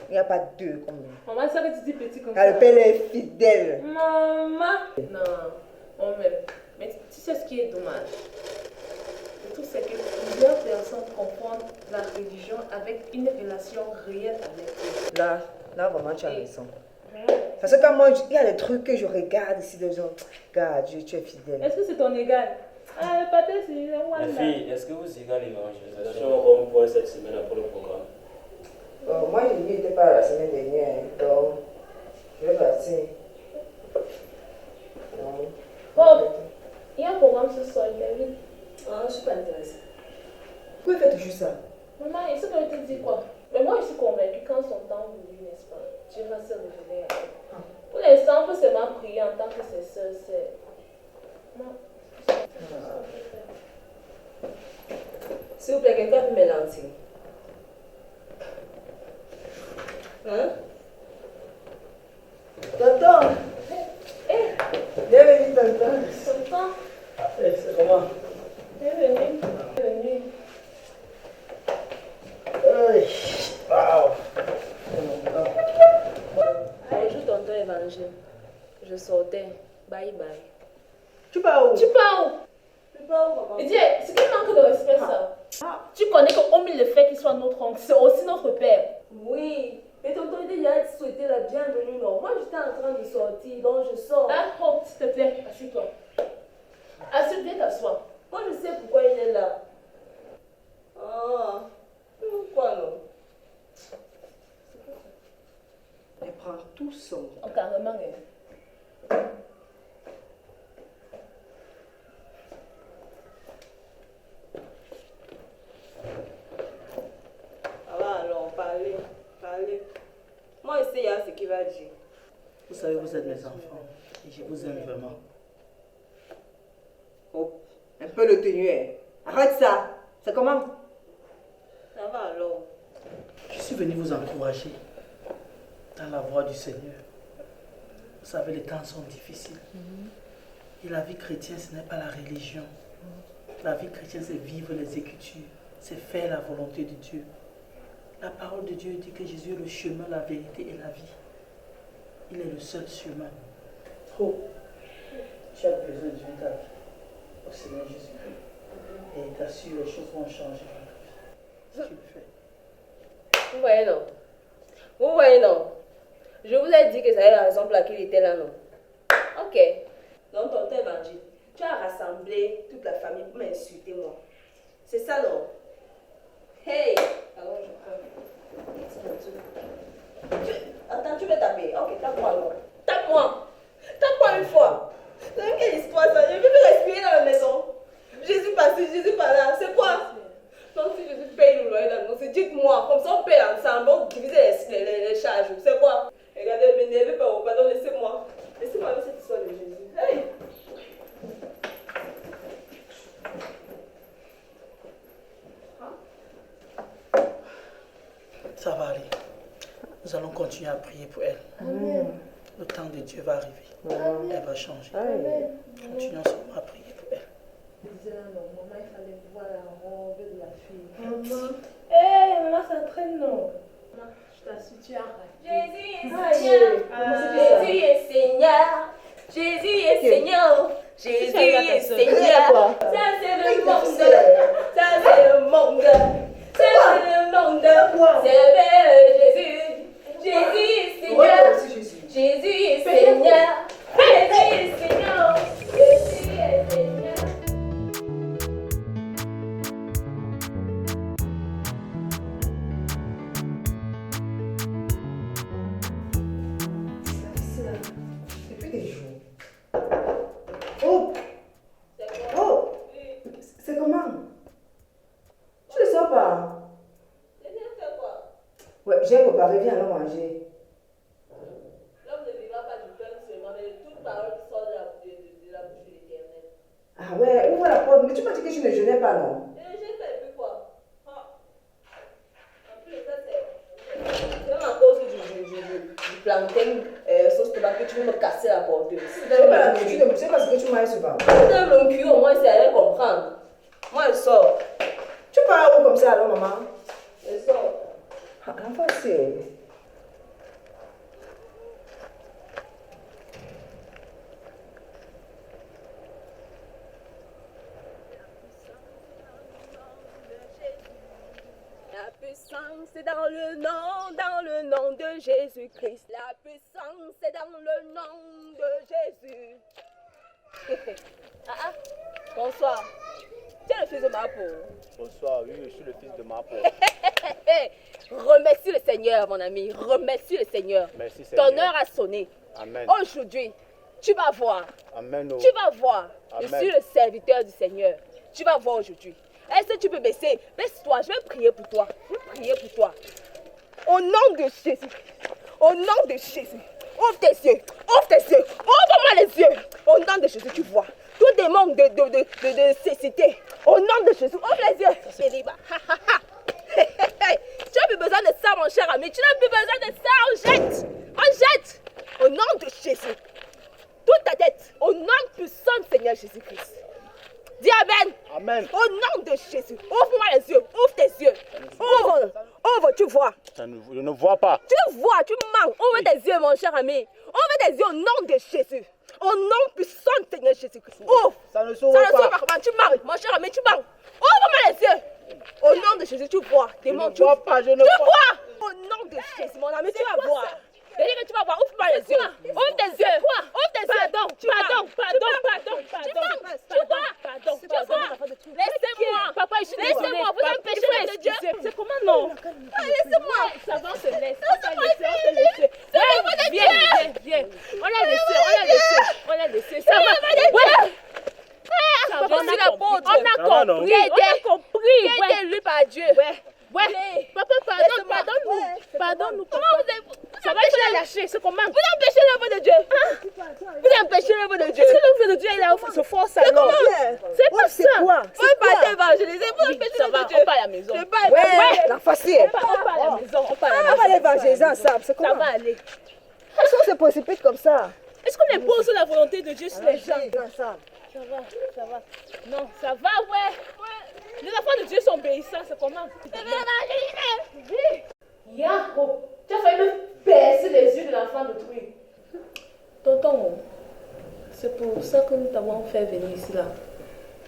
Il n'y a pas deux comme lui. Maman, c'est ça que tu dis petit comme Ah, ça. le père est fidèle. Maman. Non, on m'aime. Mais tu sais ce qui est dommage? Le truc, c'est que plusieurs personnes confondent la religion avec une relation réelle avec Dieu. Là, vraiment, tu as raison. Parce que quand moi, il y a des trucs que je regarde ici, des gens, regarde, Dieu, tu es fidèle. Est-ce que c'est ton égal? Ah, le pâté, c'est moi. Les filles, est-ce que vous égalez l'évangélisation Rome pour cette semaine après le programme? Moi, je n'y étais pas la semaine dernière, donc je vais passer. Bon, il y a un programme ce soir, David. Ah, je ne suis pas intéressée. Pourquoi il fait toujours ça? Maman, il se que te dire quoi? Mais moi, je suis convaincue quand son temps voulu, n'est-ce pas? Dieu va se révéler à elle. Pour l'instant, on peut seulement prier en tant que ses soeurs, c'est. Non. S'il vous plaît, quelqu'un peut me lentilles. Hein? Tonton! Bienvenue, tonton. Tonton, C'est comment? bienvenue. Bienvenue. Waouh! Bonjour, tonton Évangile. Je sortais. Bye bye. Tu pars où? Tu pars où? Je pars où, maman? Il dit, c'est quel manque de respect ça? Tu connais qu'au le fait qu'il soit notre oncle, c'est aussi notre père. Oui. Mais tonton il dit, il souhaité la bienvenue, non? Moi, j'étais en train de sortir, donc je sors. Ah, Hope, s'il te plaît, assieds-toi. Assieds-toi, t'assois. Moi, je sais pourquoi il est là. Ah. Pourquoi non? Elle prend tout son. Oh, carrément, hein. Ah bah alors, parlez. Moi, je sais ce qu'il va dire. Vous savez, vous êtes mes enfants et je vous aime vraiment. Oh, un peu le tenu, hein. Arrête ça. C'est comment? Ça va alors. Je suis venu vous encourager dans la voie du Seigneur. Vous savez, les temps sont difficiles. Et la vie chrétienne, ce n'est pas la religion. La vie chrétienne, c'est vivre les Écritures. C'est faire la volonté de Dieu. La parole de Dieu dit que Jésus est le chemin, la vérité et la vie. Il est le seul chemin. Oh, tu as besoin de ta vie au Seigneur Jésus-Christ. Et t'assure, les choses vont changer dans ta vie. Si tu le fais. Vous voyez non? Vous voyez non? Je vous ai dit que ça est la raison pour laquelle il était là, non? Ok. Donc, tonton Évangile, tu as rassemblé toute la famille pour m'insulter, moi. C'est ça, non? Hey! Alors, je prends. Attends, tu veux taper? Ok, tape-moi alors. Tape-moi! Tape-moi une fois! C'est quelle histoire ça? Je ne veux plus respirer dans la maison. Jésus par-ci, Jésus par-là. C'est quoi? Donc, si Jésus paye le loyer dans la maison, dites-moi. Comme ça, on paye ensemble. On divise les charges. C'est quoi? Regardez, ne m'énervez pas. Pardon, laissez-moi. Laissez-moi avec cette histoire de Jésus. Hey! Ça va aller. Nous allons continuer à prier pour elle. Amen. Le temps de Dieu va arriver. Amen. Elle va changer. Amen. Continuons seulement à prier pour elle. Je disais là, non, maman, il fallait voir la robe de la fille. Maman. Hé, maman, ça traîne, non? Maman, je t'assure, tu as raté. Jésus est Seigneur. Jésus est Seigneur. Jésus est Seigneur. Jésus est Seigneur. Ça, c'est le monde. Ça, c'est le monde. Ça, c'est le monde. C'est Jésus. Jésus est Seigneur. Jésus est Seigneur. Jésus est Seigneur. Jésus est Seigneur. Depuis des jours. Oh! Oh! C'est comment? Tu ne sors pas? Ouais, j'ai préparé, viens alors manger. L'homme ne vivra pas du pain seulement, mais de toute parole qui sort de la bouche de l'Éternel. Ah ouais, ouvre la porte. Mais tu m'as dit que tu ne jeûnais pas, non? Et j'ai fait plus quoi? En plus, ça c'est même à cause du plantain sauce tomate que tu veux me casser la porte. C'est pas la nourriture, c'est pas ce que tu manges souvent. Si tu aimes le cul, au moins c'est à comprendre. Moi, je sors. Tu pars où comme ça alors, maman? Je sors. Ah, l'enfant, c'est. est dans le nom de Jésus-Christ. La puissance est dans le nom de Jésus. Bonsoir. Tu es le fils de Marpo. Bonsoir, oui, je suis le fils de Marpo. Remercie le Seigneur, mon ami. Remercie le Seigneur. Merci, Seigneur. Ton heure a sonné. Amen. Aujourd'hui, tu vas voir. Amen. Oh. Tu vas voir. Amen. Je suis le serviteur du Seigneur. Tu vas voir aujourd'hui. Est-ce que tu peux baisser? Baisse-toi, je vais prier pour toi. Je vais prier pour toi. Au nom de Jésus. Au nom de Jésus. Ouvre tes yeux. Ouvre tes yeux. Ouvre-moi les yeux. Au nom de Jésus, tu vois. Tout démon de cécité. Au nom de Jésus, ouvre les yeux. C'est libre. Tu n'as plus besoin de ça, mon cher ami. Tu n'as plus besoin de ça. On jette. On jette. Au nom de Jésus. Toute ta tête. Au nom puissant du Seigneur Jésus-Christ. Dis Amen. Amen. Au nom de Jésus. Ouvre-moi les yeux. Ouvre tes yeux. Ouvre. Ouvre, tu vois. Je ne vois pas. Tu vois, tu mens. Ouvre tes yeux, mon cher ami. Ouvre tes yeux au nom de Jésus. Au nom puissant du Seigneur Jésus-Christ. Ouvre. Ça ne s'ouvre pas. Tu mens, mon cher ami, tu mens. Ouvre-moi les yeux. Au nom de Jésus, tu vois. Démon, tu vois pas, je ne vois vois. Au nom de Jésus, mon ami, tu vas voir. Je dis que tu vas voir. Ouvre-moi les yeux. Ouvre tes yeux. Ouvre tes yeux. Pardon. Laissez-moi. Papa, je suis désolée. Laissez-moi. Vous empêchez le Dieu. C'est comment non? Laissez-moi. Ça va, on se laisse. On se laisse. Viens. On l'a laissé. Ça va. Papa, on a compris. On a élu par Dieu. Ouais. Papa, pardonne-nous. Comment vous avez... Ça va, tu l'as lâché, c'est comment? Vous empêchez l'œuvre de Dieu. Vous empêchez l'œuvre de Dieu. Est-ce que l'œuvre de Dieu, il se force alors? C'est pas ça. Vous partez évangéliser, vous empêchez l'œuvre de Dieu. On part à la maison. Ouais, la facile. On part à la maison. On va aller évangéliser ensemble. C'est comment? Ça va aller. Est-ce qu'on se précipite comme ça? Est-ce qu'on impose la volonté de Dieu sur les gens? Ensemble. Ça va. Non, ça va, ouais. Les enfants de Dieu sont obéissants, c'est comment? Yahoo, tu as failli me percer les yeux de l'enfant de Trouille. Tonton, c'est pour ça que nous t'avons fait venir ici là.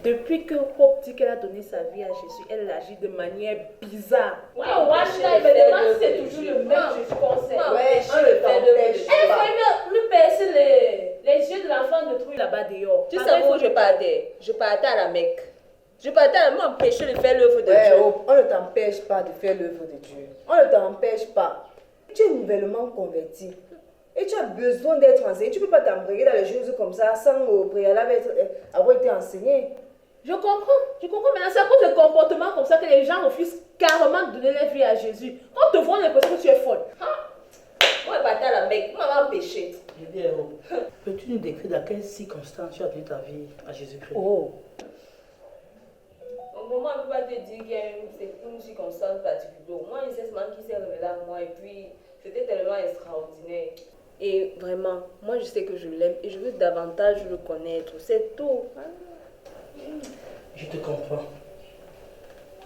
Depuis que Hope dit qu'elle a donné sa vie à Jésus, elle agit de manière bizarre. Ouais, je me demande si c'est toujours le même Jésus qu'on sait. Ouais, Elle a failli me percer les yeux de l'enfant de Trouille là-bas dehors. Tu sais où je partais? Je partais à la Mecque. Je partais à m'empêcher de faire l'œuvre de Dieu. On ne t'empêche pas de faire l'œuvre de Dieu. On ne t'empêche pas. Tu es nouvellement converti. Et tu as besoin d'être enseigné. Tu ne peux pas t'embrayer dans les choses comme ça sans au préalable avoir été enseigné. Je comprends maintenant. C'est à cause de comportements comme ça que les gens refusent carrément de donner leur vie à Jésus. Quand te voient, on a l'impression que tu es folle. Moi, je partais à la Mecque. Vous m'avez empêché. Je dis, peux-tu nous décrire dans quelles circonstances tu as donné ta vie à Jésus-Christ? Au moment où je ne peux pas te dire qu'il y a une circonstance particulière. Moi, il sait seulement qui s'est révélé à moi et puis c'était tellement extraordinaire. Et vraiment, moi je sais que je l'aime et je veux davantage le connaître. C'est tout. Je te comprends.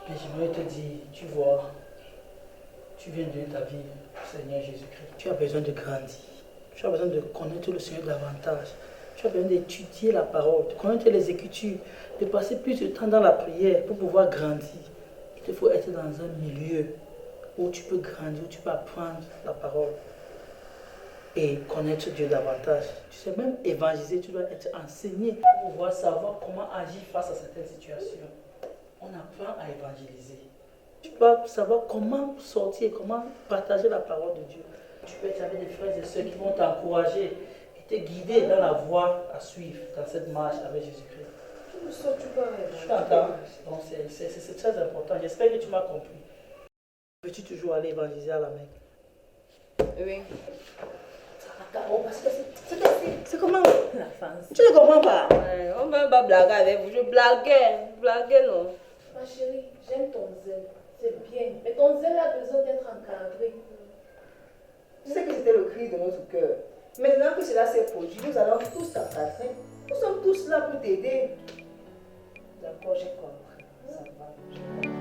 Mais j'aimerais te dire, tu vois, tu viens de donner ta vie au Seigneur Jésus-Christ. Tu as besoin de grandir. Tu as besoin de connaître le Seigneur davantage. Tu as besoin d'étudier la parole, de connaître les Écritures, de passer plus de temps dans la prière pour pouvoir grandir. Il te faut être dans un milieu où tu peux grandir, où tu peux apprendre la parole et connaître Dieu davantage. Tu sais, même évangéliser, tu dois être enseigné pour pouvoir savoir comment agir face à certaines situations. On apprend à évangéliser. Tu dois savoir comment sortir, comment partager la parole de Dieu. Tu peux être avec des frères et sœurs qui vont t'encourager et te guider dans la voie à suivre dans cette marche avec Jésus-Christ. Je t'entends. Donc c'est très important. J'espère que tu m'as compris. Peux-tu toujours aller évangéliser à la Mecque? Oui. C'est comment? La France. Tu ne comprends pas? Ouais, on ne va pas blaguer avec vous. Je blaguais non. Ma chérie, j'aime ton zèle. C'est bien. Mais ton zèle a besoin d'être encadré. Tu sais que c'était le cri de notre cœur. Maintenant que cela s'est produit, nous allons tous t'encadrer. Nous sommes tous là pour t'aider. D'accord, j'ai compris. Ça va.